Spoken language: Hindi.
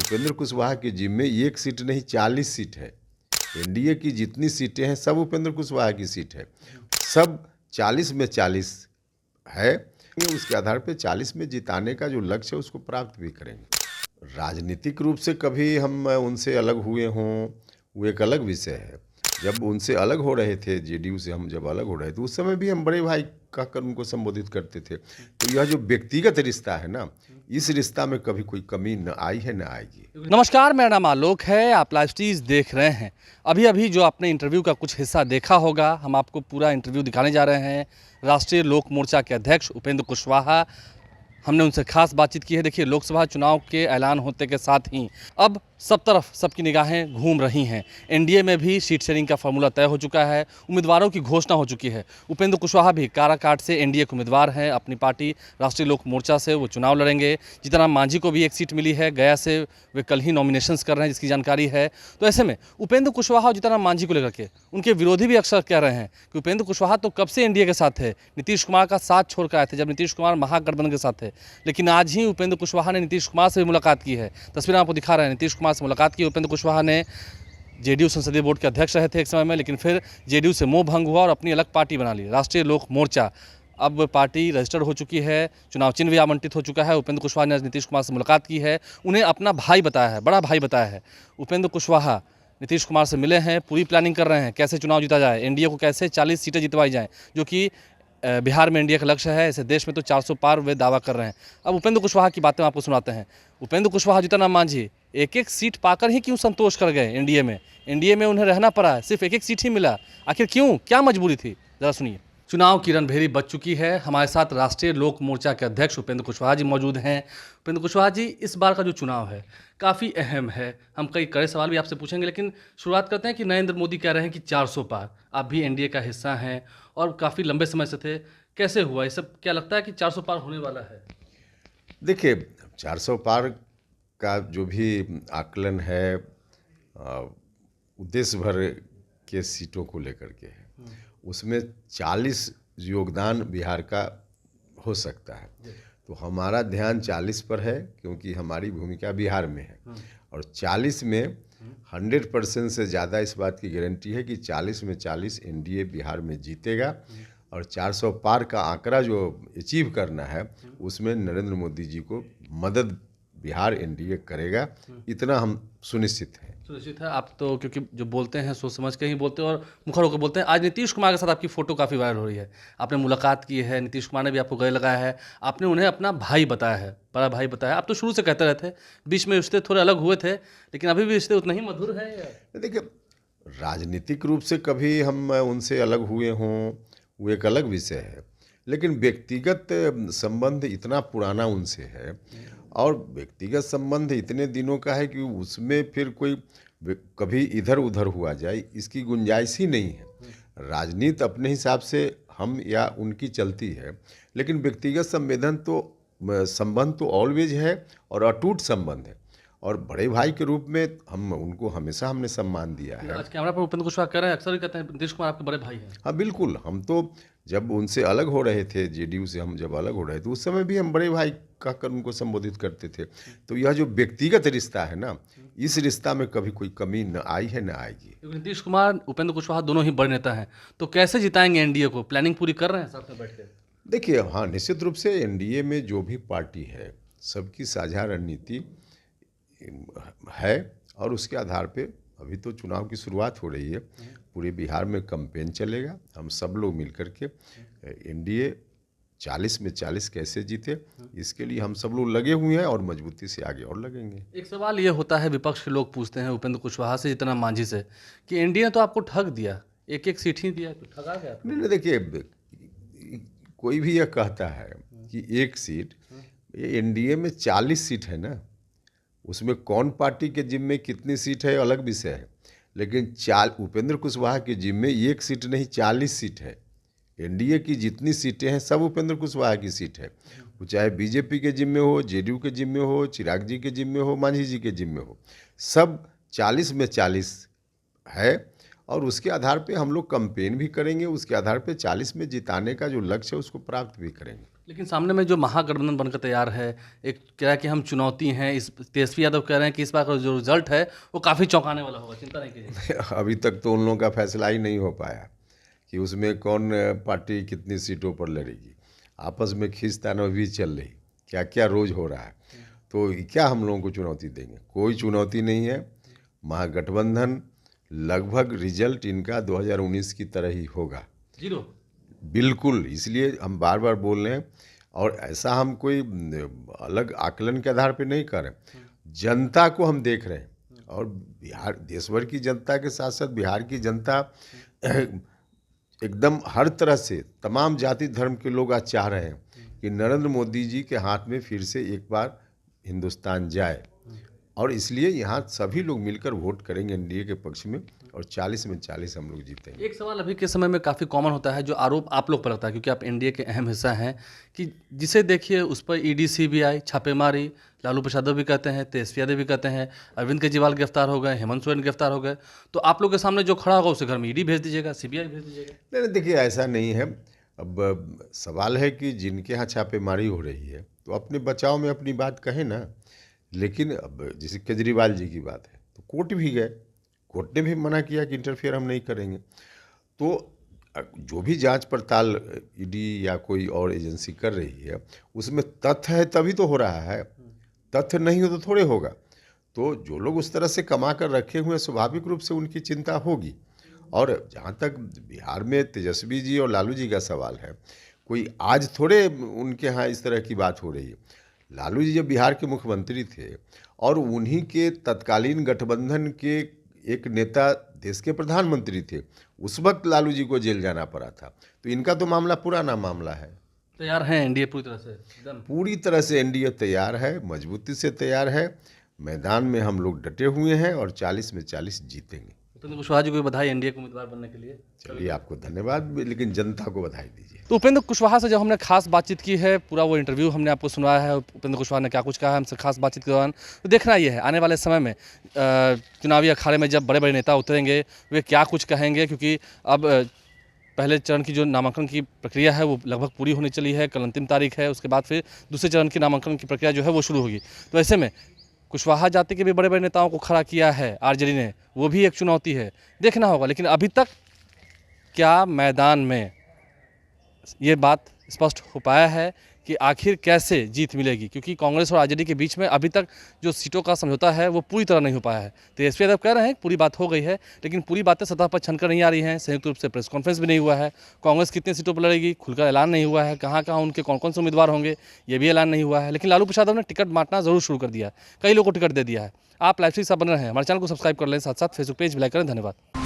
उपेंद्र कुशवाहा के जिम्मे एक सीट नहीं 40 सीट है। एनडीए की जितनी सीटें हैं सब उपेंद्र कुशवाहा की सीट है, सब 40 में 40 है। उसके आधार पे 40 में जिताने का जो लक्ष्य है उसको प्राप्त भी करेंगे। राजनीतिक रूप से कभी हम उनसे अलग हुए हों वो एक अलग विषय है। जब उनसे अलग हो रहे थे, जेडीयू से हम जब अलग हो रहे थे, उस समय भी हम बड़े भाई कहकर उनको संबोधित करते थे। तो यह जो व्यक्तिगत रिश्ता है ना, इस रिश्ता में कभी कोई कमी न आई है न आएगी। नमस्कार, मेरा नाम आलोक है। आप लाइव स्ट्रीज देख रहे हैं। अभी अभी जो आपने इंटरव्यू का कुछ हिस्सा देखा होगा, हम आपको पूरा इंटरव्यू दिखाने जा रहे हैं। राष्ट्रीय लोक मोर्चा के अध्यक्ष उपेंद्र कुशवाहा, हमने उनसे खास बातचीत की है। देखिए, लोकसभा चुनाव के ऐलान होते के साथ ही अब सब तरफ सबकी निगाहें घूम रही हैं। एनडीए में भी सीट शेयरिंग का फार्मूला तय हो चुका है, उम्मीदवारों की घोषणा हो चुकी है। उपेंद्र कुशवाहा भी काराकाट से एनडीए के उम्मीदवार हैं। अपनी पार्टी राष्ट्रीय लोक मोर्चा से वो चुनाव लड़ेंगे। जीतनराम मांझी को भी एक सीट मिली है, गया से वे कल ही नॉमिनेशंस कर रहे हैं, जिसकी जानकारी है। तो ऐसे में उपेंद्र कुशवाहा और जीतनराम मांझी को लेकर के उनके विरोधी भी अक्सर कह रहे हैं कि उपेंद्र कुशवाहा तो कब से एनडीए के साथ है, नीतीश कुमार का साथ छोड़ कर आए थे जब नीतीश कुमार महागठबंधन के साथ थे। लेकिन आज ही उपेंद्र कुशवाहा ने नीतीश कुमार से भी मुलाकात की है। तस्वीरें आपको दिखा रहे हैं, नीतीश कुमार से मुलाकात की। उपेंद्र कुशवाहा ने जेडीयू संसदीय बोर्ड के अध्यक्ष रहे थे एक समय में, लेकिन फिर जेडीयू से मोह भंग हुआ और अपनी अलग पार्टी बना ली, राष्ट्रीय लोक मोर्चा। अब पार्टी रजिस्टर्ड हो चुकी है, चुनाव चिन्ह भी आवंटित हो चुका है। उपेंद्र कुशवाहा ने आज नीतीश कुमार से मुलाकात की है, उन्हें अपना भाई बताया है, बड़ा भाई बताया है। उपेंद्र कुशवाहा नीतीश कुमार से मिले हैं, पूरी प्लानिंग कर रहे हैं कैसे चुनाव जीता जाए, एनडीए को कैसे 40 सीटें जितवाई जाएँ, जो कि बिहार में एनडीए का लक्ष्य है। ऐसे देश में तो 400 पार वे दावा कर रहे हैं। अब उपेंद्र कुशवाहा की बातें आपको सुनाते हैं। उपेंद्र कुशवाहा, जीतनराम मांझी एक एक सीट पाकर ही क्यों संतोष कर गए एनडीए में? एनडीए में उन्हें रहना पड़ा, सिर्फ एक एक सीट ही मिला, आखिर क्यों, क्या मजबूरी थी? जरा सुनिए। चुनाव की रणभेरी बच चुकी है। हमारे साथ राष्ट्रीय लोक मोर्चा के अध्यक्ष उपेंद्र कुशवाहा जी मौजूद हैं। उपेंद्र कुशवाहा जी, इस बार का जो चुनाव है काफ़ी अहम है। हम कई कड़े सवाल भी आपसे पूछेंगे, लेकिन शुरुआत करते हैं कि नरेंद्र मोदी कह रहे हैं कि 400 पार, आप भी एनडीए का हिस्सा हैं और काफ़ी लंबे समय से थे। कैसे हुआ ये सब? क्या लगता है कि 400 पार होने वाला है? देखिए, 400 पार का जो भी आकलन है उद्देश्य भर के सीटों को लेकर के है, उसमें 40 योगदान बिहार का हो सकता है। तो हमारा ध्यान 40 पर है, क्योंकि हमारी भूमिका बिहार में है। और 40 में 100% से ज़्यादा इस बात की गारंटी है कि 40 में 40 एनडीए बिहार में जीतेगा। और 400 पार का आंकड़ा जो अचीव करना है, उसमें नरेंद्र मोदी जी को मदद बिहार एनडीए करेगा, इतना हम सुनिश्चित हैं। सुनिश्चित है आप तो, क्योंकि जो बोलते हैं सोच समझ के ही बोलते हैं और मुखर होकर बोलते हैं। आज नीतीश कुमार के साथ आपकी फ़ोटो काफ़ी वायरल हो रही है, आपने मुलाकात की है, नीतीश कुमार ने भी आपको गले लगाया है, आपने उन्हें अपना भाई बताया है, बड़ा भाई बताया। आप तो शुरू से कहते रहते, बीच में रिश्ते थोड़े अलग हुए थे, लेकिन अभी भी रिश्ते उतना ही मधुर है। देखिए, राजनीतिक रूप से कभी हम उनसे अलग हुए हों वो एक अलग विषय है, लेकिन व्यक्तिगत संबंध इतना पुराना उनसे है और व्यक्तिगत संबंध इतने दिनों का है कि उसमें फिर कोई कभी इधर उधर हुआ जाए इसकी गुंजाइश ही नहीं है। राजनीति अपने हिसाब से हम या उनकी चलती है, लेकिन व्यक्तिगत संबंध तो ऑलवेज है और अटूट संबंध है। और बड़े भाई के रूप में हम उनको हमेशा हमने सम्मान दिया है। आज कैमरा पर उपेंद्र कुशवाहा कह रहे हैं, अक्सर ही कहते हैं नीतीश कुमार आपके बड़े भाई हैं। हाँ बिल्कुल, हम तो जब उनसे अलग हो रहे थे, जेडीयू से हम जब अलग हो रहे थे, उस समय भी हम बड़े भाई कहकर उनको संबोधित करते थे। तो यह जो व्यक्तिगत रिश्ता है ना, इस रिश्ता में कभी कोई कमी न आई है न आएगी। नीतीश कुमार, उपेंद्र कुशवाहा दोनों ही बड़े नेता हैं, तो कैसे जिताएंगे एनडीए को? प्लानिंग पूरी कर रहे हैं साथ में बैठ के? देखिए, हाँ, निश्चित रूप से एनडीए में जो भी पार्टी है सबकी साझा रणनीति है और उसके आधार पे अभी तो चुनाव की शुरुआत हो रही है। पूरे बिहार में कैंपेन चलेगा। हम सब लोग मिलकर के एनडीए 40 में 40 कैसे जीते, इसके लिए हम सब लोग लगे हुए हैं और मजबूती से आगे और लगेंगे। एक सवाल ये होता है, विपक्ष के लोग पूछते हैं उपेंद्र कुशवाहा से, जीतनराम मांझी से, कि एनडीए ने तो आपको ठग दिया, एक एक सीट ही दिया, तो ठगा गया? नहीं, देखिए, कोई भी यह कहता है कि एक सीट, ये एनडीए में 40 सीट है ना, उसमें कौन पार्टी के जिम्मे कितनी सीट है अलग विषय है, लेकिन उपेंद्र कुशवाहा के जिम्मे एक सीट नहीं 40 सीट है। एनडीए की जितनी सीटें हैं सब उपेंद्र कुशवाहा की सीट है। वो चाहे बीजेपी के जिम्मे हो, जेडीयू के जिम्मे हो, चिराग जी के जिम्मे हो, मांझी जी के जिम्मे हो, सब 40 में 40 है। और उसके आधार पे हम लोग कैंपेन भी करेंगे, उसके आधार पे 40 में जिताने का जो लक्ष्य है उसको प्राप्त भी करेंगे। लेकिन सामने में जो महागठबंधन बनकर तैयार है, एक क्या है कि हम चुनौती हैं, इस तेजस्वी यादव कह रहे हैं कि इस बार का जो रिजल्ट है वो काफ़ी चौंकाने वाला होगा, चिंता नहीं कीजिए। अभी तक तो उन लोगों का फैसला ही नहीं हो पाया कि उसमें कौन पार्टी कितनी सीटों पर लड़ेगी। आपस में खींचतान भी चल रही, क्या क्या रोज हो रहा है। तो क्या हम लोगों को चुनौती देंगे? कोई चुनौती नहीं है। महागठबंधन लगभग रिजल्ट इनका 2019 की तरह ही होगा, जीरो। बिल्कुल। इसलिए हम बार बार बोल रहे हैं, और ऐसा हम कोई अलग आकलन के आधार पे नहीं कर रहे। जनता को हम देख रहे हैं, और बिहार देश भर की जनता के साथ साथ बिहार की जनता एकदम हर तरह से तमाम जाति धर्म के लोग आज चाह रहे हैं कि नरेंद्र मोदी जी के हाथ में फिर से एक बार हिंदुस्तान जाए, और इसलिए यहाँ सभी लोग मिलकर वोट करेंगे एनडीए के पक्ष में, और 40 में 40 हम लोग जीतेंगे। एक सवाल अभी के समय में काफ़ी कॉमन होता है, जो आरोप आप लोग पर लगता है, क्योंकि आप एनडीए के अहम हिस्सा हैं, कि जिसे देखिए उस पर ईडी सीबीआई छापेमारी, लालू प्रसाद भी कहते हैं, तेजस्वी यादव भी कहते हैं, अरविंद केजरीवाल गिरफ्तार हो गए, हेमंत सोरेन गिरफ्तार हो गए, तो आप लोग के सामने जो खड़ा होगा उसे घर में ईडी भेज दीजिएगा, सीबीआई भेज दीजिएगा। नहीं नहीं, देखिए ऐसा नहीं है। अब सवाल है कि जिनके यहाँ छापेमारी हो रही है तो अपने बचाव में अपनी बात कहें ना। लेकिन अब जैसे केजरीवाल जी की बात है तो कोर्ट भी गए, कोर्ट ने भी मना किया कि इंटरफेयर हम नहीं करेंगे। तो जो भी जांच पड़ताल ईडी या कोई और एजेंसी कर रही है उसमें तथ्य है तभी तो हो रहा है, तथ्य नहीं हो तो थोड़े होगा। तो जो लोग उस तरह से कमा कर रखे हुए हैं, स्वाभाविक रूप से उनकी चिंता होगी। और जहाँ तक बिहार में तेजस्वी जी और लालू जी का सवाल है, कोई आज थोड़े उनके यहाँ इस तरह की बात हो रही है। लालू जी जब बिहार के मुख्यमंत्री थे और उन्हीं के तत्कालीन गठबंधन के एक नेता देश के प्रधानमंत्री थे, उस वक्त लालू जी को जेल जाना पड़ा था। तो इनका तो मामला पुराना मामला है। तैयार हैं एनडीए पूरी तरह से एकदम? पूरी तरह से एनडीए तैयार है, मजबूती से तैयार है। मैदान में हम लोग डटे हुए हैं और 40 में 40 जीतेंगे। उपेंद्र कुशवाहा जी को बधाई एनडीए के उम्मीदवार बनने के लिए। चलिए, आपको धन्यवाद, लेकिन जनता को बधाई दीजिए। तो उपेंद्र कुशवाहा से जब हमने खास बातचीत की है, पूरा वो इंटरव्यू हमने आपको सुनवाया है, उपेंद्र कुशवाहा ने क्या कुछ कहा है हमसे खास बातचीत के दौरान, तो देखना ये है आने वाले समय में चुनावी अखाड़े में जब बड़े बड़े नेता उतरेंगे वे क्या कुछ कहेंगे, क्योंकि अब पहले चरण की जो नामांकन की प्रक्रिया है वो लगभग पूरी होने चली है, कल अंतिम तारीख है, उसके बाद फिर दूसरे चरण की नामांकन की प्रक्रिया जो है वो शुरू होगी। तो ऐसे में कुशवाहा जाति के भी बड़े बड़े नेताओं को खड़ा किया है आरजेडी ने, वो भी एक चुनौती है, देखना होगा। लेकिन अभी तक क्या मैदान में ये बात स्पष्ट हो पाया है कि आखिर कैसे जीत मिलेगी, क्योंकि कांग्रेस और आरजेडी के बीच में अभी तक जो सीटों का समझौता है वो पूरी तरह नहीं हो पाया है। तेजस्वी यादव कह रहे हैं कि पूरी बात हो गई है, लेकिन पूरी बातें सतह पर छनकर नहीं आ रही हैं। संयुक्त रूप से प्रेस कॉन्फ्रेंस भी नहीं हुआ है, कांग्रेस कितनी सीटों पर लड़ेगी खुलकर ऐलान नहीं हुआ है, कहाँ कहाँ उनके कौन कौन से उम्मीदवार होंगे ये भी ऐलान नहीं हुआ है। लेकिन लालू प्रसाद ने टिकट बांटना जरूर शुरू कर दिया है, कई लोगों को टिकट दे दिया है। आप लाइव से बन रहे हैं, हमारे चैनल को सब्सक्राइब कर लें, साथ साथ फेसबुक पेज भी लाइक करें। धन्यवाद।